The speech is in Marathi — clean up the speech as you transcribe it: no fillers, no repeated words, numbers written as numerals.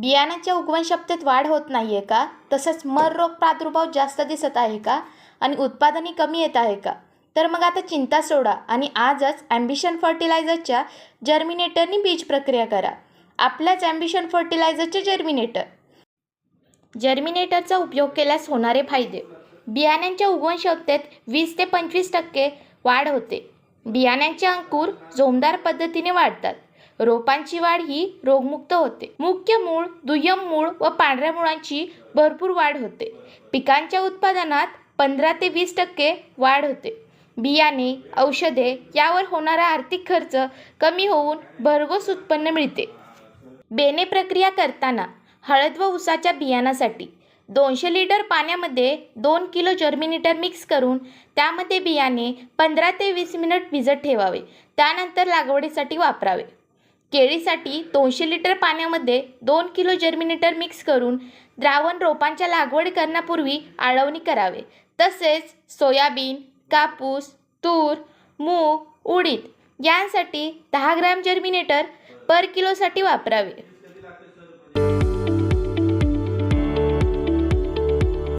बियाणांच्या उगवणक्षमतेत वाढ होत नाही आहे का? तसंच मर रोग प्रादुर्भाव जास्त दिसत आहे का? आणि उत्पादनही कमी येत आहे का? तर मग आता चिंता सोडा आणि आजच ॲम्बिशन फर्टिलायझरच्या जर्मिनेटरनी बीज प्रक्रिया करा. आपल्याच ॲम्बिशन फर्टिलायझरचे जर्मिनेटरचा उपयोग केल्यास होणारे फायदे. बियाण्यांच्या उगवणक्षमतेत 20 ते 25% वाढ होते. बियाण्यांचे अंकुर जोमदार पद्धतीने वाढतात. रोपांची वाढ ही रोगमुक्त होते. मुख्य मूळ, दुय्यम मूळ व पांढऱ्या मुळांची भरपूर वाढ होते. पिकांच्या उत्पादनात 15 ते 20% वाढ होते. बियाणे, औषधे यावर होणारा आर्थिक खर्च कमी होऊन भरघोस उत्पन्न मिळते. बेणे प्रक्रिया करताना हळद व ऊसाच्या बियाणासाठी 200 लिटर पाण्यामध्ये 2 किलो जर्मिनेटर मिक्स करून त्यामध्ये बियाणे 15 ते 20 मिनिट भिजत ठेवावे. त्यानंतर लागवडीसाठी वापरावे. केळीसाठी 200 लिटर पाण्यामध्ये 2 किलो जर्मिनेटर मिक्स करून द्रावण रोपांच्या लागवड करण्यापूर्वी आळवणी करावे. तसेच सोयाबीन, कापूस, तूर, मूग, उडीद यांसाठी 10 ग्रॅम जर्मिनेटर पर किलोसाठी वापरावे.